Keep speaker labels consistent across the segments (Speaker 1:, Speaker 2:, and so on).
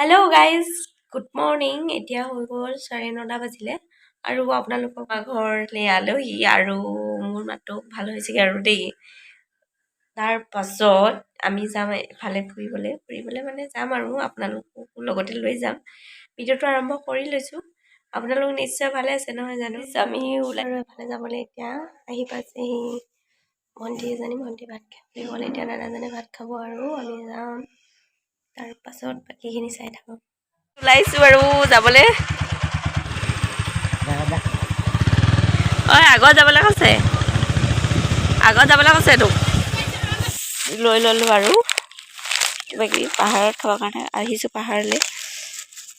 Speaker 1: Hello' guys, good morning. এতিয়া হৈ গ'ল 9:30 বাজিলে আৰু আপোনালোকক ঘৰলৈ আলহী আৰু মোৰ মাতটো ভাল হৈছেগৈ আৰু দেই। তাৰ পাছত আমি যাম এফালে ফুৰিবলৈ মানে যাম আৰু আপোনালোককো লগতে লৈ যাম। ভিডিঅ'টো আৰম্ভ কৰি লৈছোঁ। আপোনালোক নিশ্চয় ভালে আছে নহয় জানো? আমি ওলাই এফালে যাবলৈ এতিয়া আহি পাইছেহি ভণ্টি এজনী। ভণ্টি ভাত খাবলৈ গ'ল, এতিয়া দাদাজনে ভাত খাব আৰু আমি যাম। তাৰ পাছত বাকীখিনি চাই থাকোঁ। ওলাইছোঁ আৰু যাবলৈ। আগত যাবলৈ কৈছে, তোক লৈ ল'লোঁ আৰু কিবা কিবি পাহাৰত থোৱাৰ কাৰণে আহিছোঁ পাহাৰলৈ।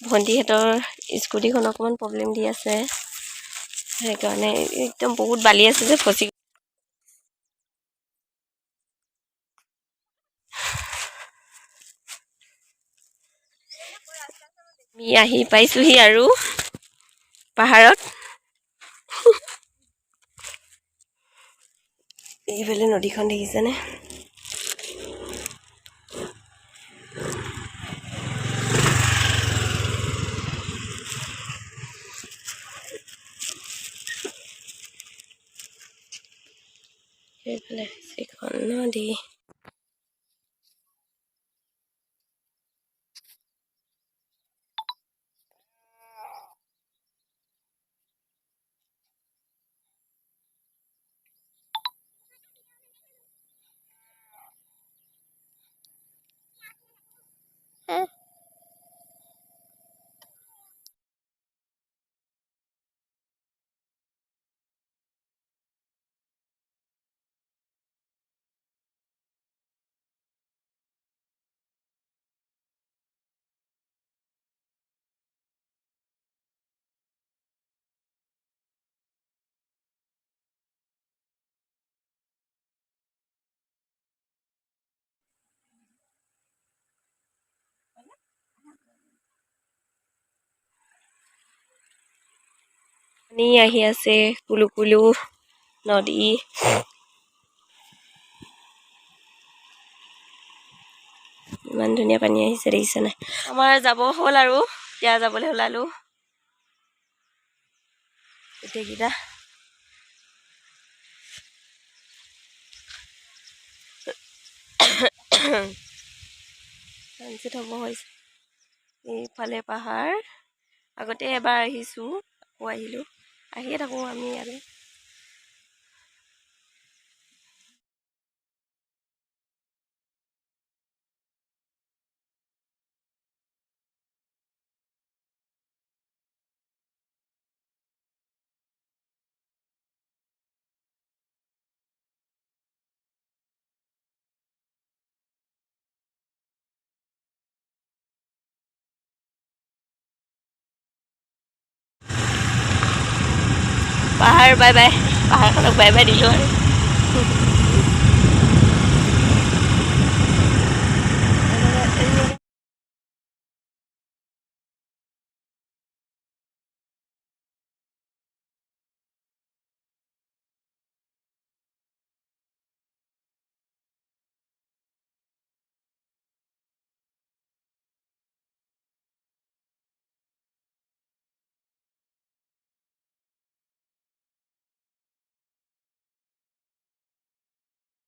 Speaker 1: ভণ্টিহঁতৰ স্কুটিখন অকণমান প্ৰব্লেম দি আছে, সেইকাৰণে একদম বহুত বালি আছে যে ফচি আমি আহি পাইছোঁহি আৰু পাহাৰত। এইফালে নদীখন দেখিছেনে? সেইফালে সেইখন নদী। পানী আহি আছে, কুলু কুলু নদী। ইমান ধুনীয়া পানী আহিছে দেখিছে নাই? আমাৰ যাব হ'ল আৰু এতিয়া যাবলৈ ওলালোঁ গোটেইকেইটা। চানচেট হ'ব হৈছে। এইফালে পাহাৰ। আগতে এবাৰ আহিছোঁ, আকৌ আহিলোঁ। আহিয়ে থাকোঁ আমি ইয়ালৈ। পাহাৰ বাই বাই, পাহাৰখনক বাই বাই দিলোঁ আৰু।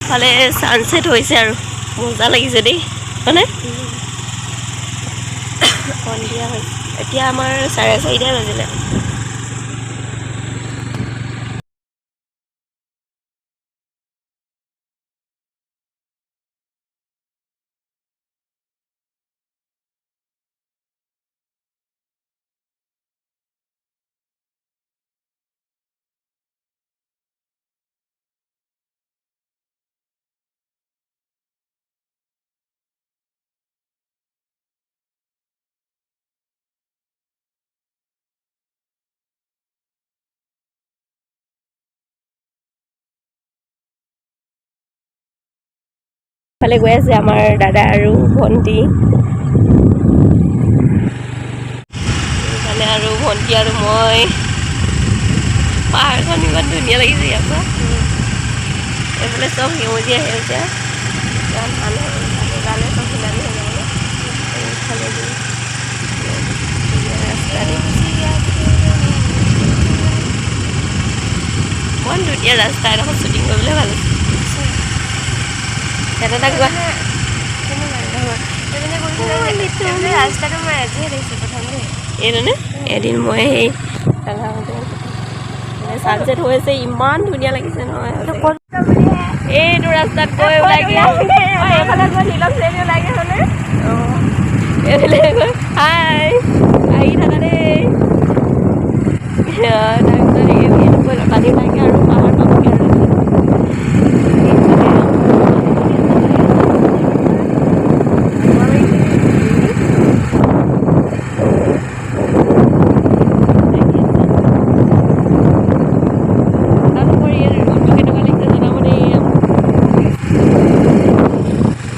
Speaker 1: ফালে ছানছেট হৈছে আৰু মজা লাগিছে দেই, হয়নে? সন্ধিয়া হৈছে, এতিয়া আমাৰ 4:30 বাজিলে। ফালে গৈ আছে আমাৰ দাদা আৰু ভণ্টি। এইফালে আৰু ভণ্টি আৰু মই। পাহাৰখন ইমান ধুনীয়া লাগিছে ইয়াৰ পৰা। এইফালে চব সেউজীয়া সেউজীয়া, ইমান ভাল লগালে চব চিনাকি হৈ যাব। এইফালে ইমান ধুনীয়া ৰাস্তা এডোখৰ শ্বুটিং কৰিবলৈ ভাল আছে দাদা কোৱা
Speaker 2: ৰাস্তাটো মই আজিহে দেখিছোঁ প্ৰথম দেই
Speaker 1: এইনে এদিন মই সেই ছানছেট হৈ আছে ইমান ধুনীয়া লাগিছে নহয় এইটো ৰাস্তাত গৈ ওলাই এইফালে গৈ হাই আহি থাকা দেই তাৰপিছত পানী লাগে আৰু পাহাৰ পাবগৈ আৰু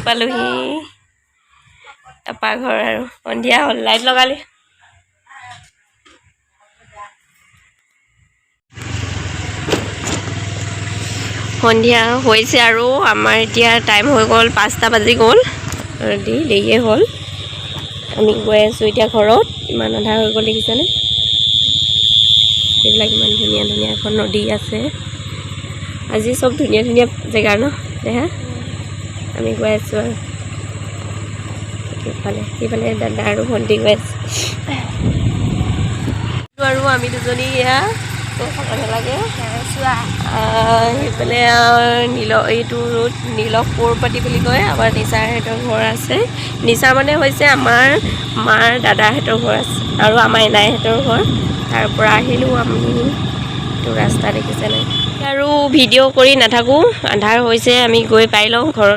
Speaker 1: পালোহি তাৰপা ঘৰ আৰু সন্ধিয়া হ'ল লাইট লগালি সন্ধিয়া হৈছে আৰু আমাৰ এতিয়া টাইম হৈ গ'ল 5টা বাজি গ'ল দেৰিয়ে হ'ল আমি গৈ আছোঁ এতিয়া ঘৰত ইমান আন্ধাৰ হৈ গ'ল দেখিছেনে এইবিলাক ইমান ধুনীয়া ধুনীয়া এখন নদী আছে আজি চব ধুনীয়া ধুনীয়া জেগা ন দেহা আমি গৈ আছোঁ আৰু সিফালে দাদা আৰু ভণ্টি গৈ আছে আৰু আমি দুজনী এয়া চাব নালাগে সেইফালে এইটো ৰোড নীলপুৰ পাতি বুলি কয় আমাৰ নিচাৰহঁতৰ ঘৰ আছে নিচা মানে হৈছে আমাৰ মাৰ দাদাহঁতৰ ঘৰ আছে আৰু আমাৰ এনাইহঁতৰ ঘৰ তাৰ পৰা আহিলোঁ আমি এইটো ৰাস্তা দেখিছেনে আৰু ভিডিঅ' কৰি নাথাকোঁ আন্ধাৰ হৈছে আমি গৈ পাই লওঁ ঘৰত